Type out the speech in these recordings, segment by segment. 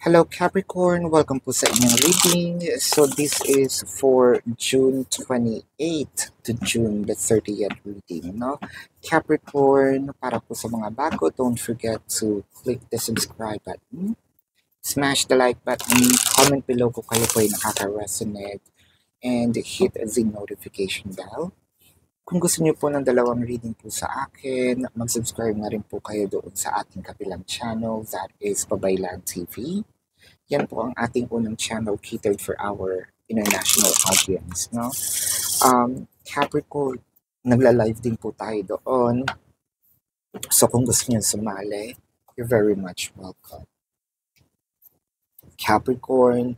Hello Capricorn, welcome po sa inyong reading. So this is for June 28th to June the 30th reading, no? Capricorn, para po sa mga bago, don't forget to click the subscribe button, smash the like button, comment below kung kayo po ay nakaka-resonate, and hit the notification bell. Kung gusto niyo po ng dalawang reading po sa akin, mag-subscribe na rin po kayo doon sa ating kabilang channel, that is Babaylan TV. Yan po ang ating unang channel catered for our international audience, no? Capricorn, nagla-live din po tayo doon. So kung gusto niyo sumali, you're very much welcome. Capricorn,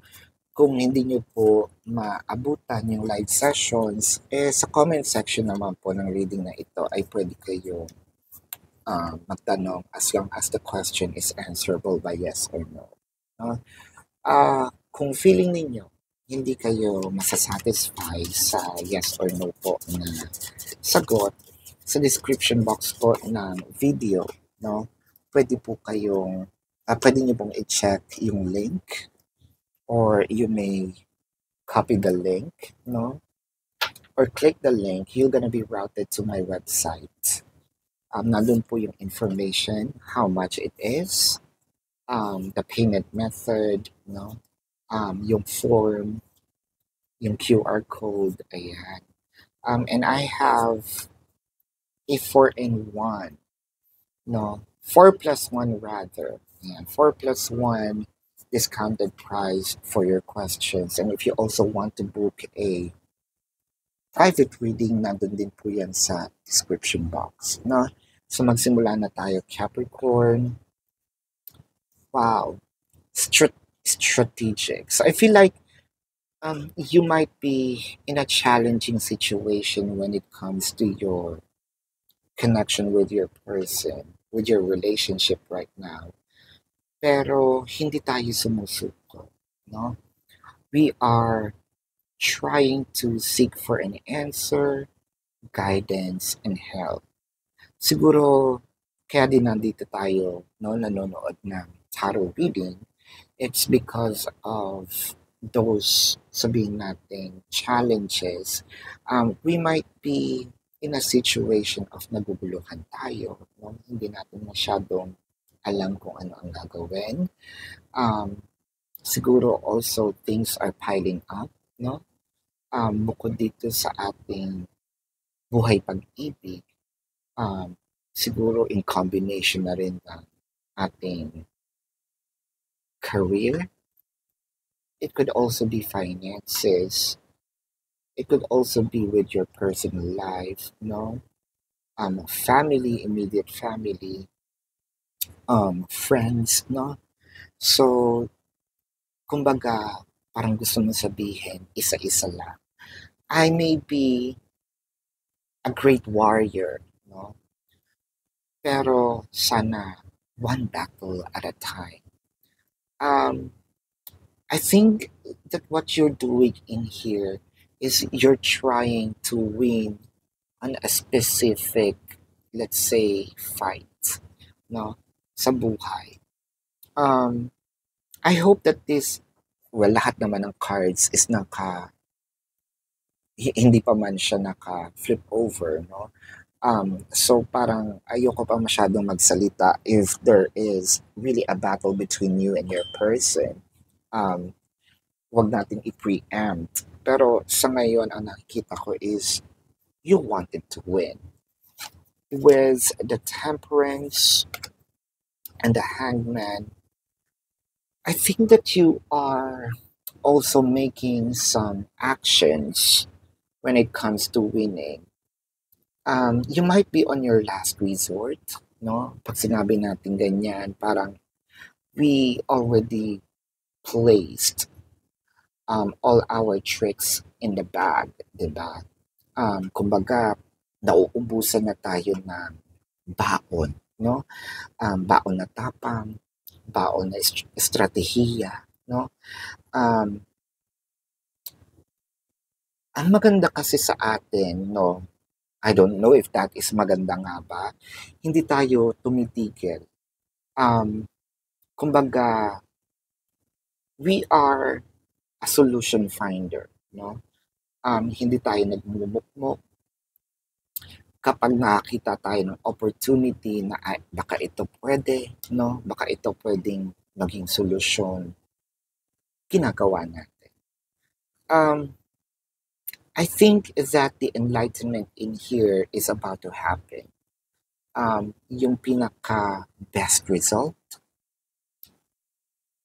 kung hindi niyo po maabutan yung live sessions, sa comment section naman po ng reading na ito ay pwede kayong magtanong as long as the question is answerable by yes or no. Kung feeling ninyo hindi kayo masasatisfy sa yes or no po na sagot, sa description box po ng video, no, pwede po kayong, pwede nyo pong i-check yung link, or you may copy the link, no, or click the link, you're gonna be routed to my website. Nandun po yung information, how much it is, the payment method, no, yung form, yung QR code, ayan. And I have a 4-in-1, no, 4+1 rather, ayan, 4+1 discounted price for your questions. And if you also want to book a private reading, nandun din po yan sa description box, no? So magsimula na tayo, Capricorn. Wow, strategic. So I feel like you might be in a challenging situation when it comes to your connection with your person, with your relationship right now. Pero hindi tayo sumusuko, no? We are trying to seek for an answer, guidance, and help. Siguro, kaya din nandito tayo, no, nanonood ng tarot reading, it's because of those, sabihin natin, challenges. We might be in a situation of naguguluhan tayo, no? Hindi natin masyadong alam kung ano ang gagawin. Siguro also things are piling up, no? Bukod dito sa ating buhay pag-ibig, siguro in combination na rin ng ating career. It could also be finances. It could also be with your personal life, no? Family, immediate family, friends, no? So, kumbaga, parang gusto mong sabihin, isa-isa lang. I may be a great warrior, no? Pero sana one battle at a time. I think that what you're doing in here is you're trying to win on a specific, let's say, fight, no, sa buhay. I hope that this, well, lahat naman ng cards is hindi pa man siya naka-flip over, no? So parang ayoko pa masyadong magsalita if there is really a battle between you and your person. Wag nating i-preempt. Pero sa ngayon, ang nakikita ko is you wanted to win. With the Temperance and the Hangman, I think that you are also making some actions when it comes to winning. You might be on your last resort, no? Pag sinabi natin ganyan, parang we already placed all our tricks in the bag, diba? Kumbaga, nauubusan na tayo ng baon, no? Baon na tapang, baon na estratehiya, no? Ang maganda kasi sa atin, no? I don't know if that is maganda nga ba, hindi tayo tumitigil. Kumbaga, we are a solution finder, no? Hindi tayo nagmumukmok kapag nakakita tayo ng opportunity na ay, baka ito pwede, no? Baka ito pwedeng maging solusyon, ginagawa natin. Um, I think that the enlightenment in here is about to happen. Yung pinaka best result,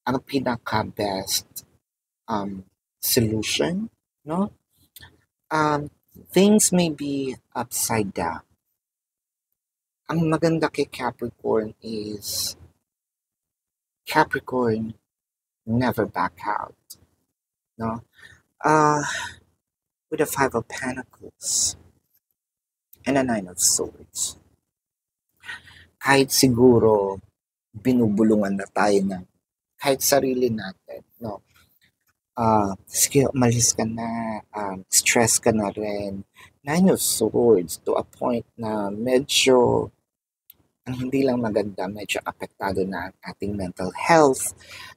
ang pinaka best solution, no? Um, Things may be upside down. Ang maganda kay Capricorn is Capricorn never back out, no? Uh, with a Five of Pentacles and a Nine of Swords. Kahit siguro binubulungan na tayo ng kahit sarili natin, no? Sige, umalis ka na, stress ka na rin. Nine of Swords to a point na medyo ang hindi lang maganda, medyo apektado na ang ating mental health.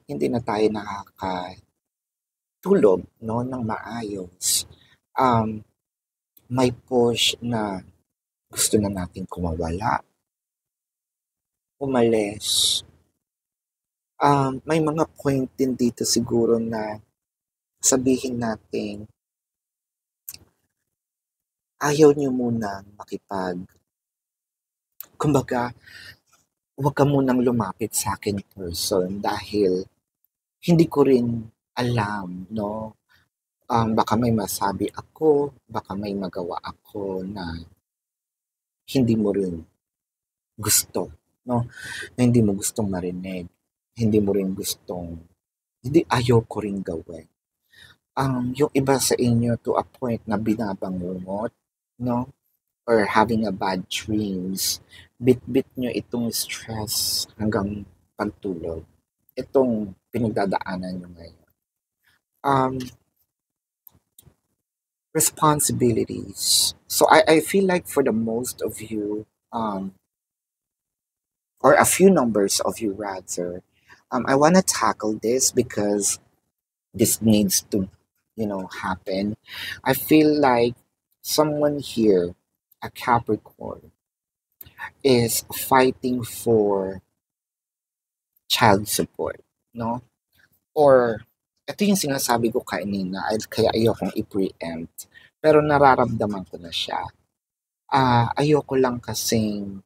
Hindi na tayo nakakatulog, no, ng maayos. May push na gusto na natin kumawala, umalis. May mga point din dito siguro na sabihin natin, ayaw nyo munang kumbaga, huwag ka munang lumapit sa akin person dahil hindi ko rin alam, no? Baka may masabi ako, baka may magawa ako na hindi mo rin gusto, no? Na hindi mo gustong marinig, hindi mo rin gustong, hindi ayaw ko rin gawin. Yung iba sa inyo to a point na binabangungot, no? Or having a bad dreams, bit-bit nyo itong stress hanggang pagtulog. Itong pinagdadaanan nyo ngayon. Responsibilities. So I feel like for the most of you, or a few numbers of you rather, I want to tackle this because this needs to, happen. I feel like someone here, a Capricorn, is fighting for child support, no? Or, ito yung sinasabi ko kanina, kaya ayokong i-preempt. Pero nararamdaman ko na siya. Ayoko lang kasing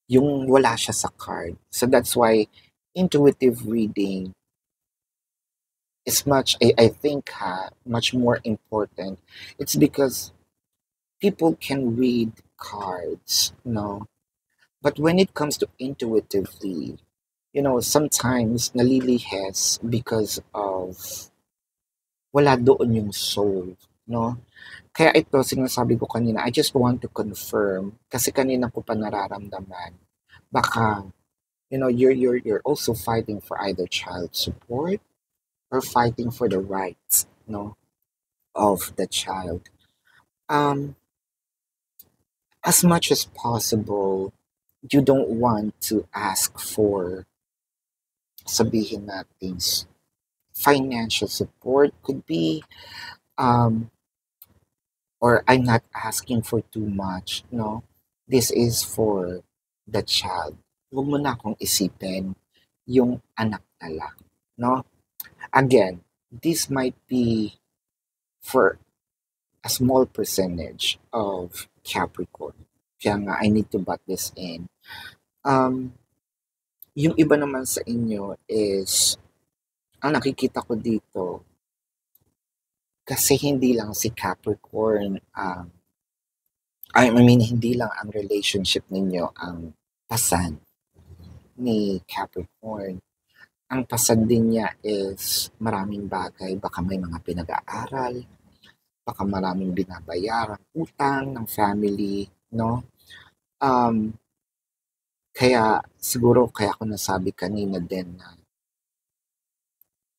yung wala siya sa card. So that's why intuitive reading is I think, much more important. It's because people can read cards, no? But when it comes to intuitively, sometimes nalilihes because of wala doon yung soul, no? Kaya ito, sinasabi ko kanina, I just want to confirm, kasi kanina ko pa nararamdaman, baka, you're also fighting for either child support or fighting for the rights, no, of the child. As much as possible, you don't want to ask for, sabihin natin, financial support could be, or I'm not asking for too much, no? This is for the child. Huwag mo na akong isipin yung anak na lang, no? Again, this might be for a small percentage of Capricorn. Kaya nga, I need to butt this in. Yung iba naman sa inyo is, ang nakikita ko dito, kasi hindi lang si Capricorn, hindi lang ang relationship ninyo ang pasan ni Capricorn. Ang pasan din niya is maraming bagay. Baka may mga pinag-aaral, baka maraming binabayarang utang ng family, no? Kaya siguro kaya ako nasabi kanina din na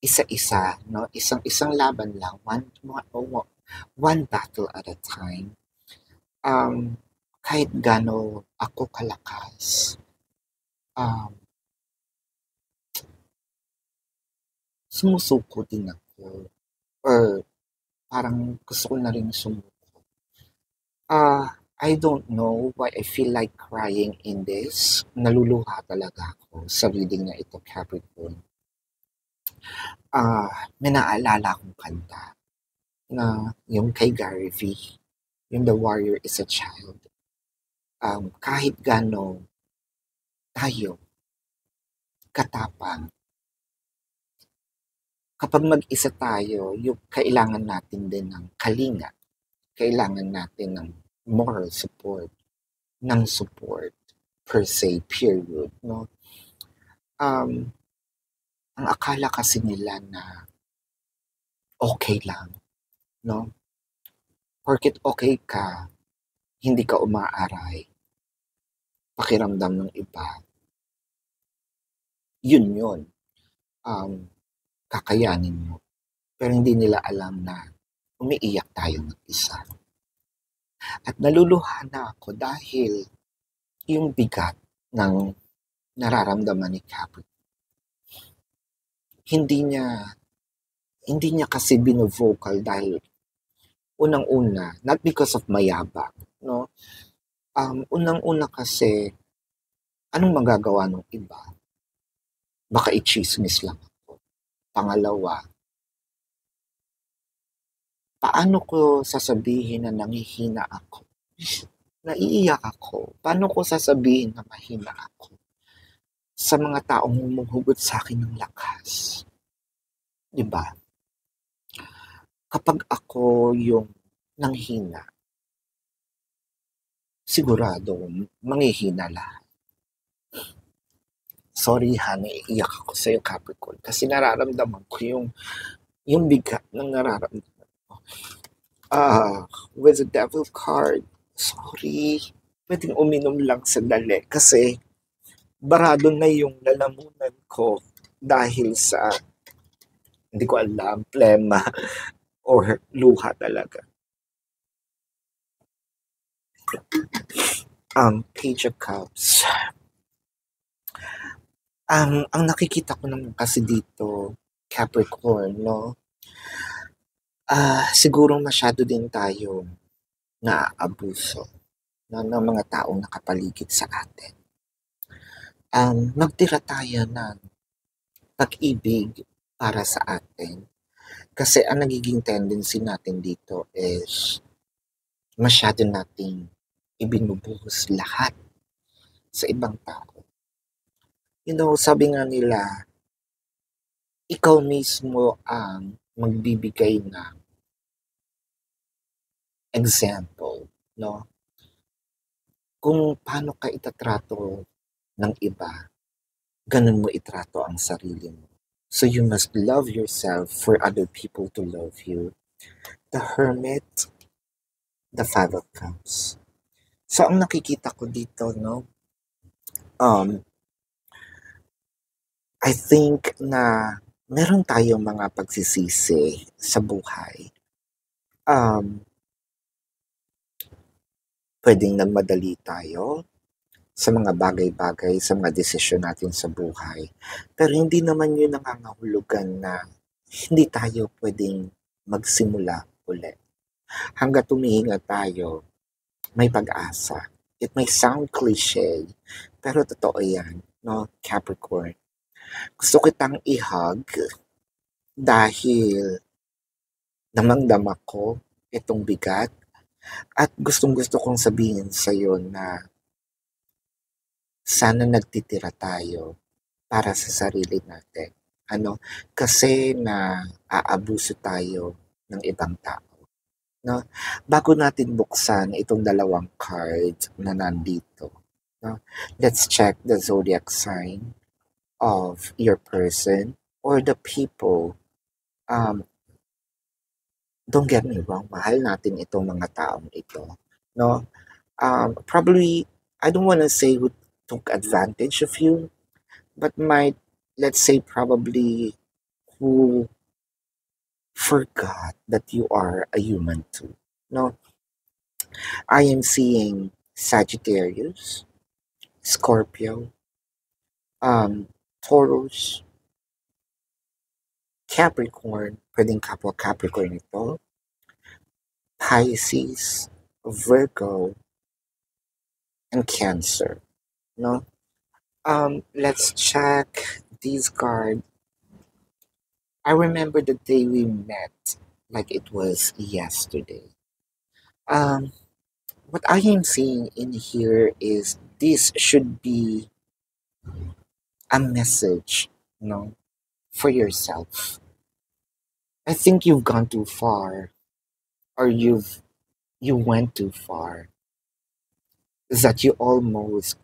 isa-isa, no? Isang laban lang, one battle at a time. Kahit gaano ako kalakas, sumusuko din ako or parang gusto ko na rin sumuko. I don't know why I feel like crying in this. Naluluha talaga ako sa reading na ito, Capricorn. May naalala akong kanta na yung kay Gary V, yung The Warrior is a Child. Kahit gano'n tayo katapang, kapag mag-isa tayo, yung kailangan natin din ng kalinga, kailangan natin ng moral support, ng support per se, period, no? Ang akala kasi nila na okay lang, no? Porket okay ka, hindi ka umaaray, pakiramdam ng iba, yun, um, kakayanin mo. Pero hindi nila alam na umiiyak tayo mag-isa. At naluluha na ako dahil yung bigat ng nararamdaman ni Capricorn. Hindi niya kasi bino-vocal dahil unang-una, not because of mayabang, no? Unang-una kasi, anong magagawa ng iba? Baka i-chismis lang ako. Pangalawa, paano ko sasabihin na nangihina ako? Naiiyak ako. Paano ko sasabihin na mahina ako sa mga taong humuhugot sa akin ng lakas? 'Di ba? Kapag ako yung nanghina, sigurado manghihina lahat. Sorry ha, naiiyak ako sa'yo, Capricorn, kasi nararamdaman ko yung bigat ng nararamdaman ko. With the devil card, sorry, pwedeng uminom lang sandali kasi barado na yung lalamunan ko dahil sa, hindi ko alam, plema or luha talaga. Page of Cups. Ang nakikita ko naman kasi dito, Capricorn, no? Siguro masyado din tayong naaabuso, no, ng mga taong nakapaligid sa atin. Nagtira tayo ng pag-ibig para sa atin. Kasi ang nagiging tendency natin dito is masyado nating ibinubuhos lahat sa ibang tao. You know, sabi nga nila, ikaw mismo ang magbibigay ng example, no? Kung paano ka itatrato ng iba, ganun mo itrato ang sarili mo. So you must love yourself for other people to love you. The Hermit, the Five of Cups. So ang nakikita ko dito, no, I think na meron tayong mga pagsisisi sa buhay. Pwedeng nagmadali tayo sa mga bagay-bagay, sa mga desisyon natin sa buhay. Pero hindi naman yun nangangahulugan na hindi tayo pwedeng magsimula ulit. Hanggat tumihinga tayo, may pag-asa. It may sound cliche, pero totoo yan, no, Capricorn. Gusto kitang i-hug dahil damang-dama ko itong bigat at gustong-gusto kong sabihin sa'yo na sana nagtitira tayo para sa sarili natin. Kasi na aabuso tayo ng ibang tao. No? Bago natin buksan itong dalawang card na nandito, no? Let's check the zodiac sign of your person or the people. Don't get me wrong, mahal natin itong mga taong ito, no? Probably, I don't want to say who took advantage of you, but might, let's say probably who forgot that you are a human too, no? I am seeing Sagittarius, Scorpio, Taurus, Capricorn, pwedeng kapwa Capricorn ito, Pisces, Virgo, and Cancer. No? Let's check these cards. I remember the day we met like it was yesterday. Um, what I am seeing in here is this should be a message, for yourself. I think you've gone too far, or you went too far, that you almost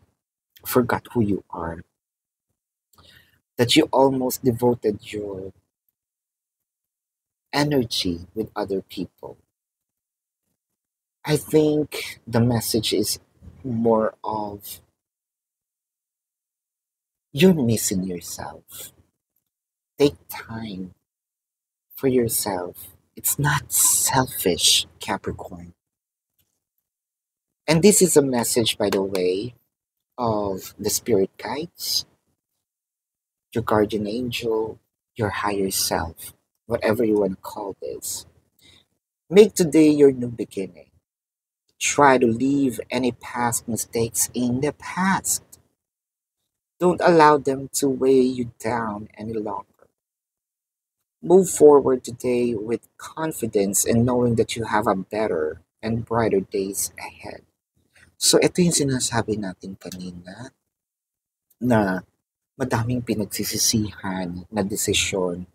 forgot who you are, that you almost devoted your energy with other people. I think the message is more of you're missing yourself. Take time for yourself. It's not selfish, Capricorn. And this is a message, by the way, of the spirit guides, your guardian angel, your higher self, whatever you want to call this. Make today your new beginning. Try to leave any past mistakes in the past. Don't allow them to weigh you down any longer. Move forward today with confidence and knowing that you have a better and brighter days ahead. So ito yung sinasabi natin kanina na madaming pinagsisisihan na desisyon.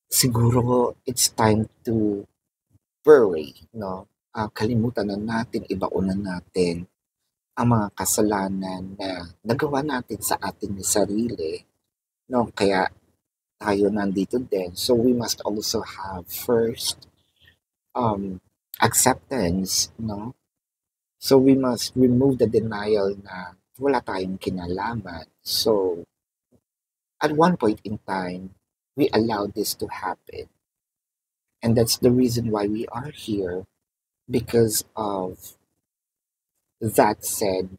Siguro it's time to bury, no? Kalimutan na natin, ibaunan natin ang mga kasalanan na nagawa natin sa ating sarili, no? Kaya tayo nandito din. So we must also have first um acceptance, no? So we must remove the denial na wala tayong kinalaman. So at one point in time, we allowed this to happen. And that's the reason why we are here because of that said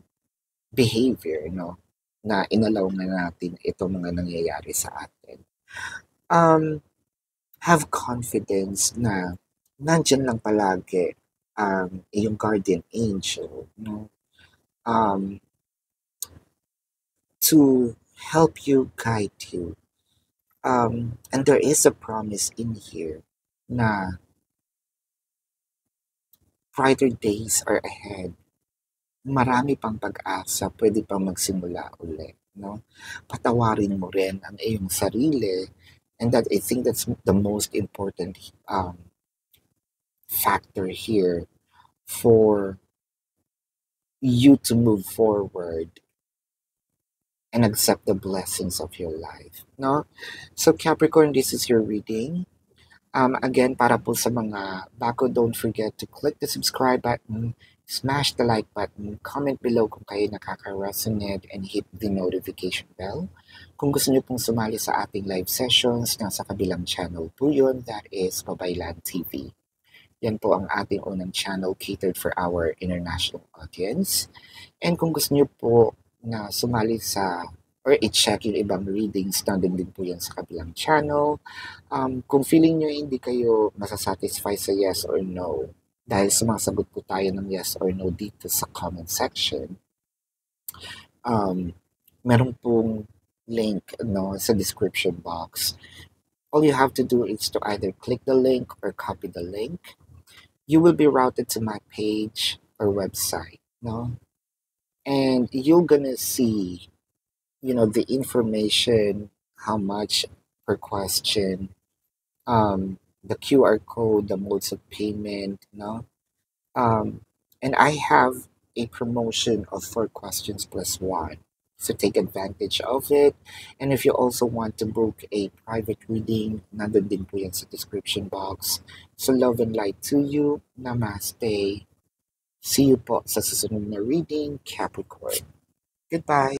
behavior, no? Na inalaw na natin itong mga nangyayari sa atin. Um, have confidence na nandyan lang palagi ang iyong guardian angel, no? Um, to help you, guide you. And there is a promise in here na brighter days are ahead. Marami pang pag-asa, pwede pang magsimula ulit, no? Patawarin mo rin ang iyong sarili, and that I think that's the most important factor here for you to move forward and accept the blessings of your life, no? So Capricorn, this is your reading. Again, para po sa mga bago, don't forget to click the subscribe button, smash the like button, comment below kung kayo nakaka-resonate, and hit the notification bell. Kung gusto niyo pong sumali sa ating live sessions, nasa kabilang channel po yun, that is Babaylan TV. Yan po ang ating unang channel catered for our international audience. And kung gusto niyo po na sumali sa or i-check yung ibang readings, nandun din po yan sa kabilang channel. Kung feeling nyo hindi kayo masasatisfy sa yes or no, dahil sumasagot po tayo ng yes or no dito sa comment section, meron pong link, no, sa description box. All you have to do is to either click the link or copy the link. You will be routed to my page or website, no? And you're gonna see, the information, how much per question, the QR code, the modes of payment, no? And I have a promotion of 4 questions plus one. So take advantage of it. And if you also want to book a private reading, nandun din po yan sa description box. So love and light to you. Namaste. See you po sa susunod na reading, Capricorn. Goodbye.